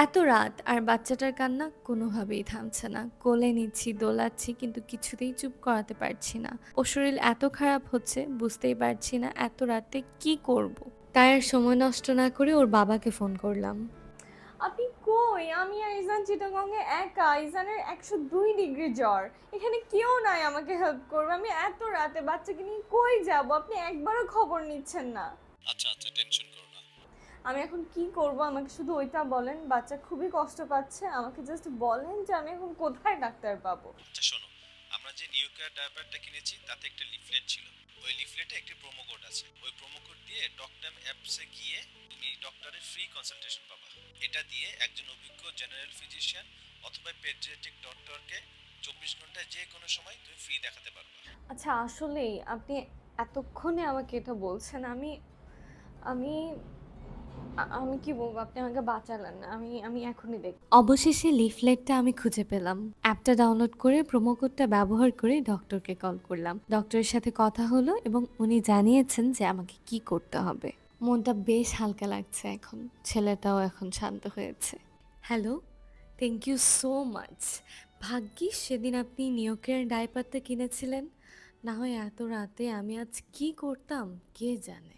এত রাত আর বাচ্চাটার কান্না কোনোভাবেই থামছে না। কোলে নিচ্ছি, দোলাচ্ছি কিন্তু কিছুতেই চুপ করাতে পারছি না। ওর শরীর এত খারাপ হচ্ছে বুঝতেই পারছি না এত রাতে কি করব। তাই আর সময় নষ্ট না করে ওর বাবাকে ফোন করলাম। আপনি কই? আমি আর ইজান চিটাগংয়ে একা। ইজানের 102 ডিগ্রি জ্বর। এখানে কেউ নাই আমাকে হেল্প করবে। আমি এত রাতে বাচ্চাকে নিয়ে কই যাব? আপনি একবারও খবর নিচ্ছেন না। আচ্ছা আচ্ছা, টেনশন করো না। আমি এখন কি করব? আমাকে শুধু ওইটা বলেন। বাচ্চা খুবই কষ্ট পাচ্ছে। আমাকে জাস্ট বলেন যে আমি এখন কোথায় ডাক্তার পাবো? আচ্ছা শোনো, আমরা যে নিউ কেয়ার ডায়াপারটা কিনেছি তাতে একটা লিফলেট ছিল। ওই লিফলেটে একটি প্রোমো কোড আছে। ওই প্রোমো কোড দিয়ে ডক্টর অ্যাপসে গিয়ে তুমি ডক্টরের ফ্রি কনসালটেশন পাবা। এটা দিয়ে একজন অভিজ্ঞ জেনারেল ফিজিশিয়ান অথবা পেডিয়াট্রিক ডক্টরকে 24 ঘন্টায় যে কোনো সময় তুমি ফ্রি দেখাতে পারবা। আচ্ছা, আসলেই আপনি এতক্ষণে আমাকে এটা বলছেন। আমি আমি আমি কি বলবো? আপনি আমাকে বাঁচালেন। আমি এখনই দেখব। অবশেষে লিফলেটটা আমি খুঁজে পেলাম। অ্যাপটা ডাউনলোড করে প্রোমো কোডটা ব্যবহার করে ডক্টরকে কল করলাম। ডক্টরের সাথে কথা হলো এবং উনি জানিয়েছেন যে আমাকে কি করতে হবে। মনটা বেশ হালকা লাগছে এখন। ছেলেটাও এখন শান্ত হয়েছে। Hello, thank you so much. ভাগ্যিস সেদিন আপনি নিয়োকের ডাইপারটা কিনেছিলেন। না হয় এত রাতে আমি আজ কি করতাম কে জানে।